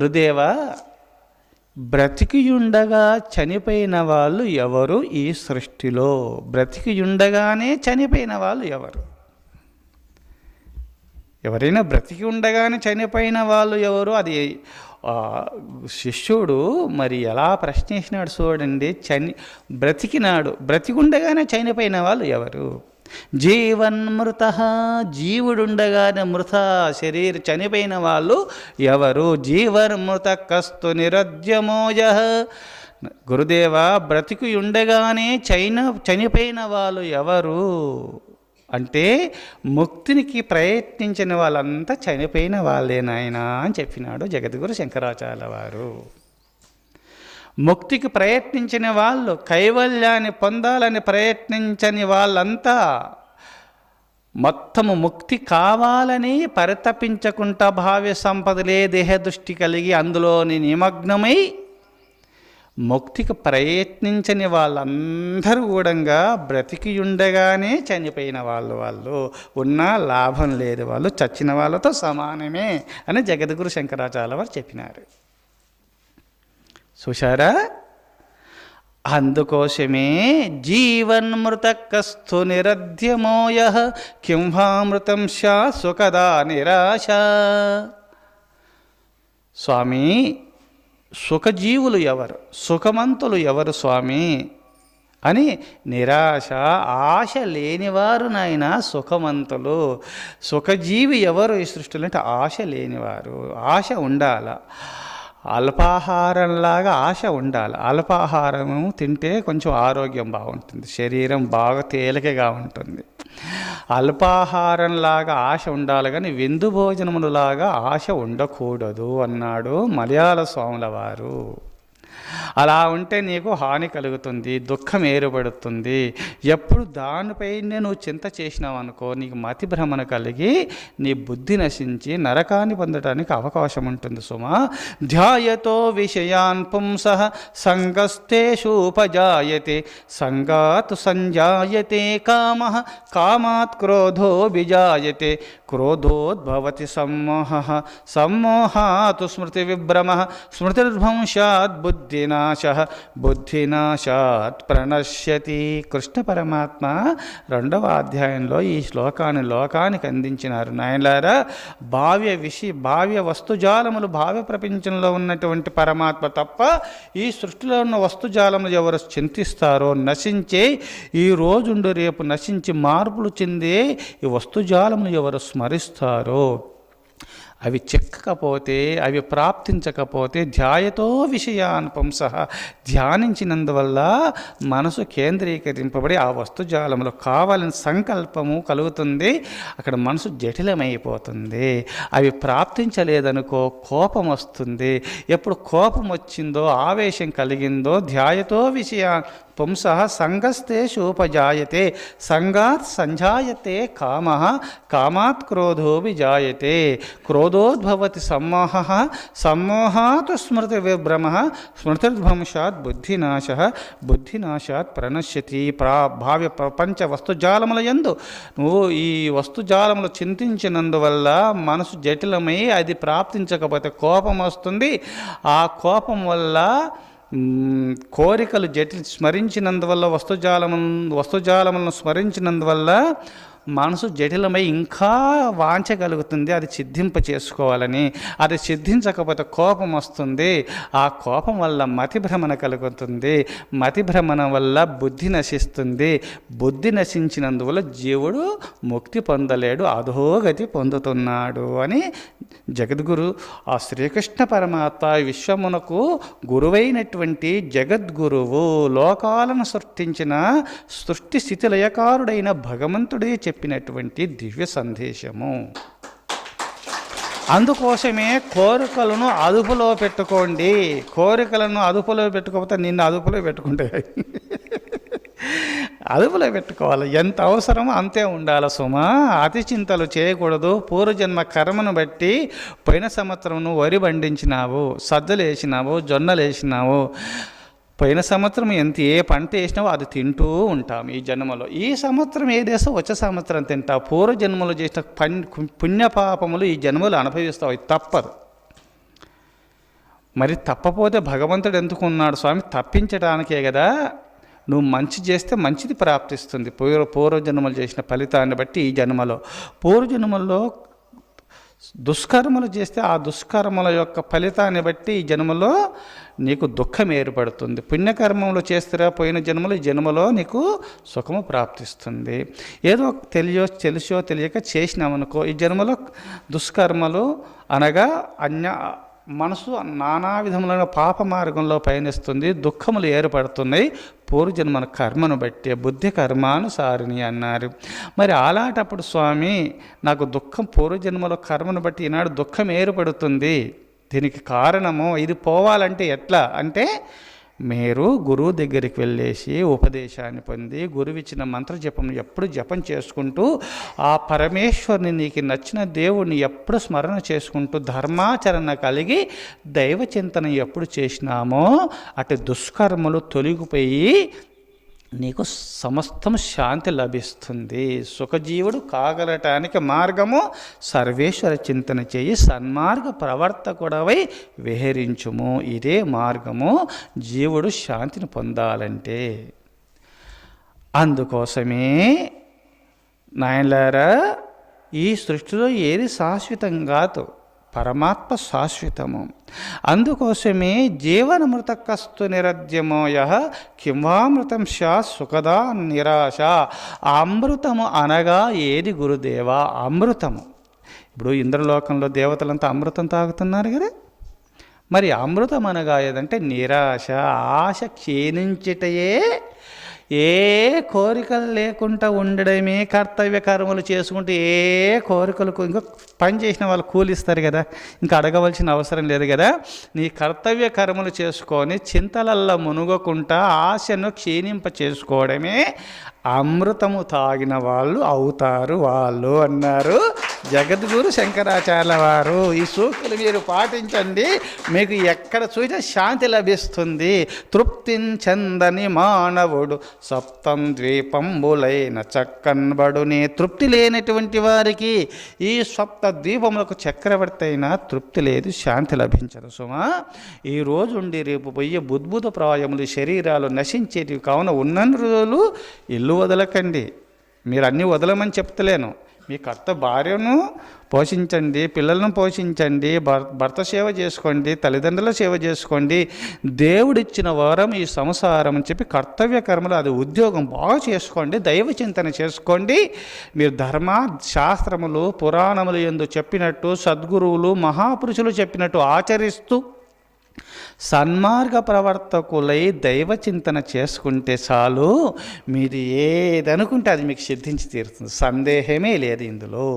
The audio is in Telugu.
గురుదేవా, బ్రతికియుండగా చనిపోయిన వాళ్ళు ఎవరు ఈ సృష్టిలో? బ్రతికియుండగానే చనిపోయిన వాళ్ళు ఎవరు? ఎవరైనా బ్రతికి ఉండగానే చనిపోయిన వాళ్ళు ఎవరు? అది శిష్యుడు మరి ఎలా ప్రశ్నించినాడు చూడండి. బ్రతికినాడు, బ్రతికుండగానే చనిపోయిన వాళ్ళు ఎవరు? జీవన్మృత, జీవుడుండగానే మృత శరీర చనిపోయిన వాళ్ళు ఎవరు? జీవన్మృత కస్తు నిరద్యమోజ. గురుదేవ, బ్రతికి ఉండగానే చనిపోయిన వాళ్ళు ఎవరు అంటే ముక్తినికి ప్రయత్నించిన వాళ్ళంతా చనిపోయిన వాళ్ళే నాయనా అని చెప్పినాడు జగద్గురు శంకరాచార్య వారు. ముక్తికి ప్రయత్నించిన వాళ్ళు, కైవల్యాన్ని పొందాలని ప్రయత్నించని వాళ్ళంతా మొత్తము ముక్తి కావాలని పరితపించకుండా భావ్య సంపదలే దేహదృష్టి కలిగి అందులోని నిమగ్నమై ముక్తికి ప్రయత్నించని వాళ్ళందరూ కూడా బ్రతికి ఉండగానే చనిపోయిన వాళ్ళు ఉన్నా లాభం లేదు, వాళ్ళు చచ్చిన వాళ్ళతో సమానమే అని జగద్గురు శంకరాచార్య వారు చెప్పినారు. చూశారా? అందుకోసమే జీవన్మృత కస్తు నిరధ్యమోయ కింవామృతం శా సుఖదా నిరాశ. స్వామి, సుఖజీవులు ఎవరు, సుఖమంతులు ఎవరు స్వామి అని నిరాశ, ఆశ లేనివారు నాయన సుఖమంతులు. సుఖజీవి ఎవరు ఈ సృష్టిలో అంటే ఆశ లేనివారు. ఆశ ఉండాల, అల్పాహారంలాగా ఆశ ఉండాలి. అల్పాహారము తింటే కొంచెం ఆరోగ్యం బాగుంటుంది, శరీరం బాగా తేలికగా ఉంటుంది. అల్పాహారంలాగా ఆశ ఉండాలి, కానీ విందు భోజనములాగా ఆశ ఉండకూడదు అన్నాడు మలయాళ స్వాముల వారు. అలా ఉంటే నీకు హాని కలుగుతుంది, దుఃఖం ఏర్పడుతుంది. ఎప్పుడు దానిపైనే నువ్వు చింత చేసినావు అనుకో, నీకు మతి భ్రమణ కలిగి నీ బుద్ధి నశించి నరకాన్ని పొందడానికి అవకాశం ఉంటుంది సుమా. ధ్యాయతో విషయాన్ పుంసః సంగస్తేషూపజాయతే సంగాత్ సంజాయతే కామః కామాత్ క్రోధో విజాయతే క్రోధోద్భవతి సమ్మోహః సమ్మోహాత్ స్మృతి విభ్రమః స్మృతిర్భంశాత్ బుద్ధినాశః బుద్ధినాశాత్ ప్రణశ్యతి. కృష్ణ పరమాత్మ 2వ అధ్యాయంలో ఈ శ్లోకాన్ని లోకానికి అందించినారు. నాయనలారా, భావ్య వస్తుజాలములు భావ్య ప్రపంచంలో ఉన్నటువంటి పరమాత్మ తప్ప ఈ సృష్టిలో ఉన్న వస్తుజాలములు ఎవరు చింతిస్తారో, నశించే ఈ రోజుండు రేపు నశించి మార్పులు చెందే ఈ వస్తుజాలములు ఎవరు స్మరిస్తారో, అవి చెక్కకపోతే, అవి ప్రాప్తించకపోతే ధ్యాయతో విషయాన్ పుంసః ధ్యానించినందువల్ల మనసు కేంద్రీకరింపబడి ఆ వస్తుజాలంలో కావాలని సంకల్పము కలుగుతుంది. అక్కడ మనసు జటిలమైపోతుంది. అవి ప్రాప్తించలేదనుకో కోపం వస్తుంది. ఎప్పుడు కోపం వచ్చిందో, ఆవేశం కలిగిందో, ధ్యాయతో విషయాన్ పుంసః సంగస్తేషూపజాయతే సంగాత్ సంజాయతే కామః కామాత్ క్రోధో విజాయతే క్రోధోద్భవతి సమ్మోహః సమ్మోహాత్ స్మృతి విభ్రమః స్మృతిర్భంశాత్ బుద్ధినాశః బుద్ధినాశాత్ ప్రణశ్యతి. భావ్య ప్రపంచ వస్తుజాలముల యందు నువ్వు ఈ వస్తుజాలములు చింతించినందువల్ల మనసు జటిలమై అది ప్రాప్తించకపోతే కోపం వస్తుంది. ఆ కోపం వల్ల కోరికలు స్మరించినందువల్ల వస్తుజాలములను స్మరించినందువల్ల మనసు జటిలమై ఇంకా వాంచగలుగుతుంది అది సిద్ధింప చేసుకోవాలని. అది సిద్ధించకపోతే కోపం వస్తుంది. ఆ కోపం వల్ల మతిభ్రమణ కలుగుతుంది. మతిభ్రమణ వల్ల బుద్ధి నశిస్తుంది. బుద్ధి నశించినందువల్ల జీవుడు ముక్తి పొందలేడు, అధోగతి పొందుతున్నాడు అని జగద్గురు ఆ శ్రీకృష్ణ పరమాత్మ విశ్వమునకు గురువైనటువంటి జగద్గురువు, లోకాలను సృష్టించిన సృష్టి స్థితి లయకారుడైన భగవంతుడే చెప్పినటువంటి దివ్య సందేశము. అందుకోసమే కోరికలను అదుపులో పెట్టుకోండి. కోరికలను అదుపులో పెట్టుకోకపోతే నిన్ను అదుపులో పెట్టుకుంటాయి. అదుపులో పెట్టుకోవాలి. ఎంత అవసరమో అంతే ఉండాలి సుమా. అతి చింతలు చేయకూడదు. పూర్వజన్మ కర్మను బట్టి పోయిన సంవత్సరం నువ్వు వరి పండించినావు, సజ్జలు వేసినావు, జొన్నలు వేసినావు. పోయిన సంవత్సరం ఏ పంట వేసినావో అది తింటూ ఉంటాం ఈ జన్మలో. ఈ సంవత్సరం ఏదేసో వచ్చే సంవత్సరం తింటావు. పూర్వజన్మలో చేసిన పుణ్యపాపములు ఈ జన్మలో అనుభవిస్తావు. ఇది తప్పదు. మరి తప్పపోతే భగవంతుడు ఎందుకు ఉన్నాడు స్వామి? తప్పించడానికే కదా. నువ్వు మంచి చేస్తే మంచిది ప్రాప్తిస్తుంది. పూర్వజన్మలు చేసిన ఫలితాన్ని బట్టి ఈ జన్మలో, పూర్వజన్మల్లో దుష్కర్మలు చేస్తే ఆ దుష్కర్మల యొక్క ఫలితాన్ని బట్టి ఈ జన్మలో నీకు దుఃఖం ఏర్పడుతుంది. పుణ్యకర్మములు చేస్తే పోయిన జన్మలో ఈ జన్మలో నీకు సుఖము ప్రాప్తిస్తుంది. ఏదో తెలిసో తెలియక చేసినామనుకో, ఈ జన్మలో దుష్కర్మలు అనగా మనసు నానా విధములైన పాప మార్గంలో పయనిస్తుంది, దుఃఖములు ఏర్పడుతున్నాయి. పూర్వజన్మన కర్మను బట్టి బుద్ధి కర్మానుసారిణి అన్నారు. మరి అలాంటప్పుడు స్వామి నాకు దుఃఖం పూర్వజన్మలో కర్మను బట్టి ఈనాడు దుఃఖం ఏర్పడుతుంది, దీనికి కారణము ఇది పోవాలంటే ఎట్లా అంటే, మీరు గురువు దగ్గరికి వెళ్ళేసి ఉపదేశాన్ని పొంది గురువిచ్చిన మంత్ర జపం ఎప్పుడు జపం చేసుకుంటూ ఆ పరమేశ్వరుని నీకు నచ్చిన దేవుణ్ణి ఎప్పుడు స్మరణ చేసుకుంటూ ధర్మాచరణ కలిగి దైవ చింతన ఎప్పుడు చేసినామో అటు దుష్కర్మలు తొలగిపోయి నీకు సమస్తం శాంతి లభిస్తుంది. సుఖజీవుడు కాగలటానికి మార్గము సర్వేశ్వర చింతన చేయి సన్మార్గ ప్రవర్తకుడవై విహరించుము. ఇదే మార్గము జీవుడు శాంతిని పొందాలంటే. అందుకోసమే నాయనలారా, ఈ సృష్టిలో ఏది శాశ్వతం కాదు, పరమాత్మ శాశ్వతము. అందుకోసమే జీవనమృత కస్తు నిరద్యమోయ కింవామృతం శా సుఖదా నిరాశ. అమృతము అనగా ఏది గురుదేవా? అమృతము. ఇప్పుడు ఇంద్రలోకంలో దేవతలంతా అమృతం తాగుతున్నారు కదా. మరి అమృతం అనగా ఏదంటే నిరాశ, ఆశ క్షీణించిటయే, ఏ కోరికలు లేకుండా ఉండడమే, కర్తవ్య కర్మలు చేసుకుంటూ ఏ కోరికలకు, ఇంకా పని చేసిన వాళ్ళు కూలిస్తారు కదా, ఇంకా అడగవలసిన అవసరం లేదు కదా. నీ కర్తవ్య కర్మలు చేసుకొని చింతలల్లో మునుగకుండా ఆశను క్షీణింప చేసుకోవడమే అమృతము తాగిన వాళ్ళు అవుతారు వాళ్ళు అన్నారు జగద్గురు శంకరాచార్యుల వారు. ఈ సూక్తులు మీరు పాటించండి, మీకు ఎక్కడ చూసినా శాంతి లభిస్తుంది. తృప్తించందని మానవుడు సప్తం ద్వీపంబులైన చక్కన్బడునే. తృప్తి లేనటువంటి వారికి ఈ సప్త ద్వీపములకు చక్రవర్తి అయినా తృప్తి లేదు, శాంతి లభించదు సుమా. ఈరోజు ఉండి రేపు పోయే బుద్భుత ప్రాయములు శరీరాలు నశించేటివి కావున ఉన్నన్ని రోజులు ఇల్లు వదలకండి. మీరు అన్నీ వదలమని చెప్తలేను. మీ భార్యను పోషించండి, పిల్లలను పోషించండి, భర్త సేవ చేసుకోండి, తల్లిదండ్రుల సేవ చేసుకోండి. దేవుడిచ్చిన వరం ఈ సంసారం అని చెప్పి కర్తవ్య కర్మలు, అది ఉద్యోగం బాగా చేసుకోండి, దైవ చింతన చేసుకోండి. మీరు ధర్మ శాస్త్రములు పురాణములు యందు చెప్పినట్టు, సద్గురువులు మహాపురుషులు చెప్పినట్టు ఆచరిస్తూ సన్మార్గ ప్రవర్తకులై దైవ చింతన చేసుకుంటే చాలు. మీరు ఏదనుకుంటే అది మీకు సిద్ధించి తీరుతుంది, సందేహమే లేదు ఇందులో.